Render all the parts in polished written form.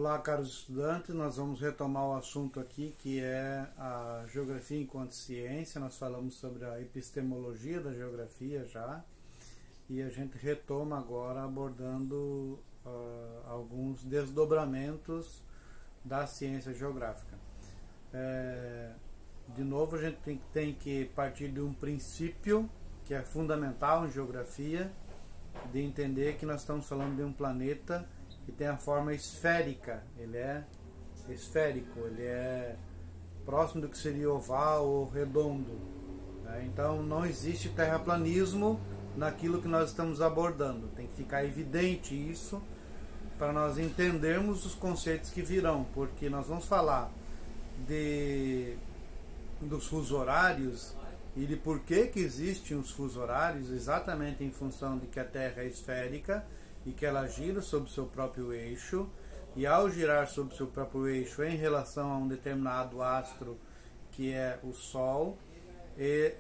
Olá, caros estudantes, nós vamos retomar o assunto aqui, que é a geografia enquanto ciência. Nós falamos sobre a epistemologia da geografia já, e a gente retoma agora abordando alguns desdobramentos da ciência geográfica. De novo, a gente tem que partir de um princípio que é fundamental em geografia, de entender que nós estamos falando de um planeta que tem a forma esférica. Ele é esférico, ele é próximo do que seria oval ou redondo, né? Então não existe terraplanismo naquilo que nós estamos abordando. Tem que ficar evidente isso para nós entendermos os conceitos que virão, porque nós vamos falar dos fusos horários e de por que existem os fusos horários, exatamente em função de que a Terra é esférica e que ela gira sobre o seu próprio eixo, e ao girar sobre o seu próprio eixo em relação a um determinado astro, que é o Sol,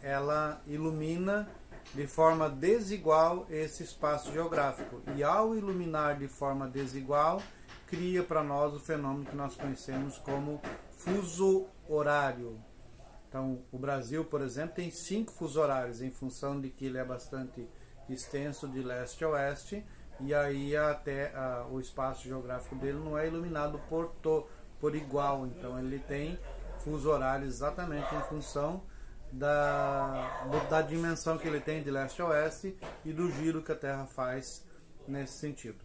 ela ilumina de forma desigual esse espaço geográfico. E ao iluminar de forma desigual, cria para nós o fenômeno que nós conhecemos como fuso horário. Então, o Brasil, por exemplo, tem 5 fusos horários, em função de que ele é bastante extenso de leste a oeste, e aí até o espaço geográfico dele não é iluminado por igual. Então ele tem fuso horário exatamente em função da dimensão que ele tem de leste a oeste e do giro que a Terra faz nesse sentido.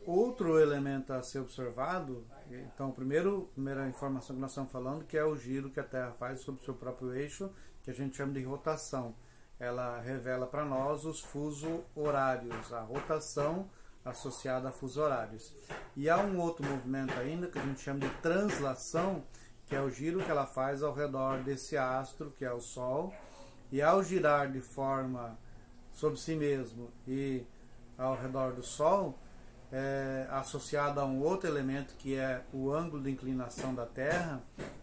Outro elemento a ser observado, então primeira informação que nós estamos falando, que é o giro que a Terra faz sobre o seu próprio eixo, que a gente chama de rotação. Ela revela para nós os fusos horários, a rotação associada a fusos horários. E há um outro movimento ainda que a gente chama de translação, que é o giro que ela faz ao redor desse astro, que é o Sol, e ao girar de forma sobre si mesmo e ao redor do Sol, associado a um outro elemento que é o ângulo de inclinação da Terra,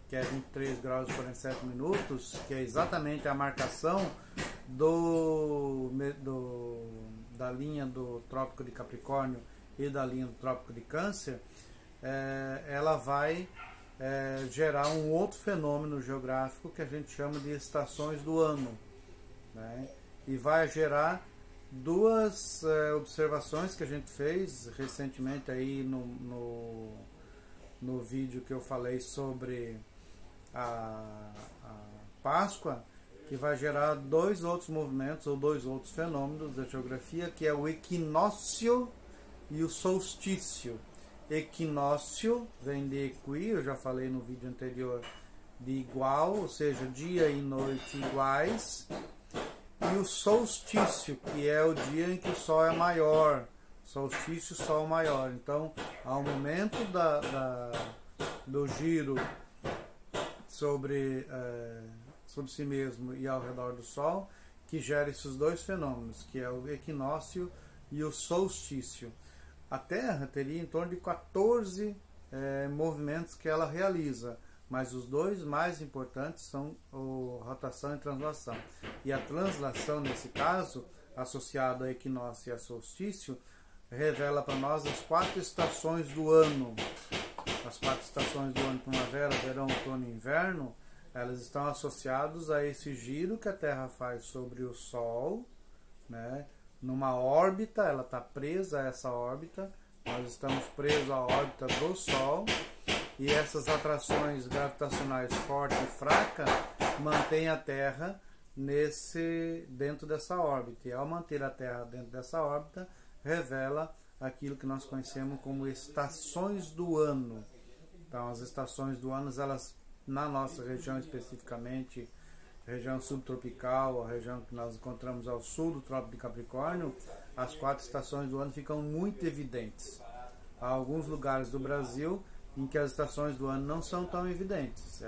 que é 23 graus e 47 minutos, que é exatamente a marcação da linha do Trópico de Capricórnio e da linha do Trópico de Câncer. Ela vai gerar um outro fenômeno geográfico que a gente chama de estações do ano, né? E vai gerar duas observações que a gente fez recentemente aí no vídeo que eu falei sobre a Páscoa, que vai gerar dois outros movimentos ou dois outros fenômenos da geografia, que é o equinócio e o solstício. Equinócio vem de equi, eu já falei no vídeo anterior, de igual, ou seja, dia e noite iguais, e o solstício, que é o dia em que o Sol é maior, solstício, Sol maior. Então, ao momento do giro sobre si mesmo e ao redor do Sol, que gera esses dois fenômenos, que é o equinócio e o solstício. A Terra teria em torno de 14 movimentos que ela realiza, mas os dois mais importantes são a rotação e translação. E a translação, nesse caso, associada ao equinócio e ao solstício, revela para nós as 4 estações do ano. As 4 estações do ano, primavera, verão, outono e inverno, elas estão associadas a esse giro que a Terra faz sobre o Sol, né? Numa órbita, ela está presa a essa órbita, nós estamos presos à órbita do Sol, e essas atrações gravitacionais forte e fraca mantêm a Terra dentro dessa órbita. E ao manter a Terra dentro dessa órbita, revela aquilo que nós conhecemos como estações do ano. Então, as estações do ano, elas, na nossa região especificamente, região subtropical, a região que nós encontramos ao sul do Trópico de Capricórnio, as 4 estações do ano ficam muito evidentes. Há alguns lugares do Brasil em que as estações do ano não são tão evidentes.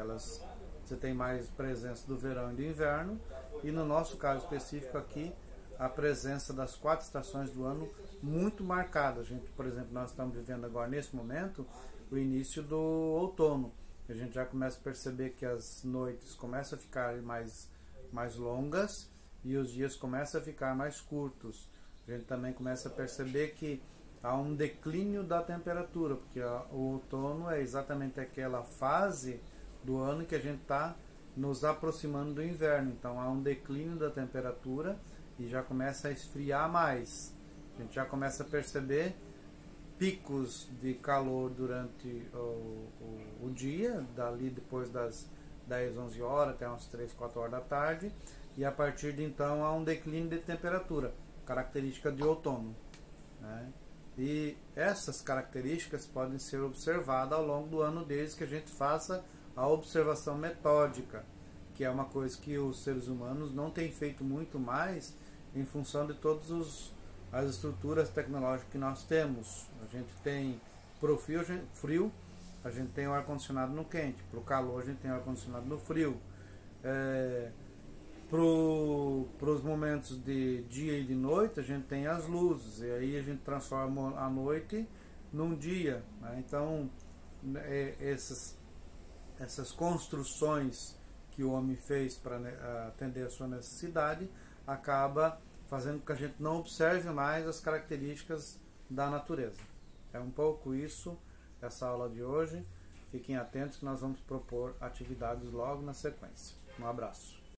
Você tem mais presença do verão e do inverno, e no nosso caso específico aqui, a presença das 4 estações do ano muito marcada. Por exemplo, nós estamos vivendo agora, nesse momento, o início do outono. A gente já começa a perceber que as noites começam a ficar mais longas e os dias começam a ficar mais curtos. A gente também começa a perceber que há um declínio da temperatura, porque o outono é exatamente aquela fase do ano que a gente está nos aproximando do inverno. Então há um declínio da temperatura e já começa a esfriar mais. A gente já começa a perceber picos de calor durante o dia, dali depois das 10, 11 horas até umas 3, 4 horas da tarde, e a partir de então há um declínio de temperatura, característica de outono, né? E essas características podem ser observadas ao longo do ano desde que a gente faça a observação metódica, que é uma coisa que os seres humanos não têm feito muito mais em função de todas as estruturas tecnológicas que nós temos. A gente tem para o frio, a gente tem o ar-condicionado no quente, para o calor a gente tem o ar-condicionado no frio. Para os momentos de dia e de noite a gente tem as luzes, e aí a gente transforma a noite num dia, né? Então essas construções que o homem fez para atender a sua necessidade acaba fazendo com que a gente não observe mais as características da natureza. É um pouco isso, essa aula de hoje. Fiquem atentos que nós vamos propor atividades logo na sequência. Um abraço.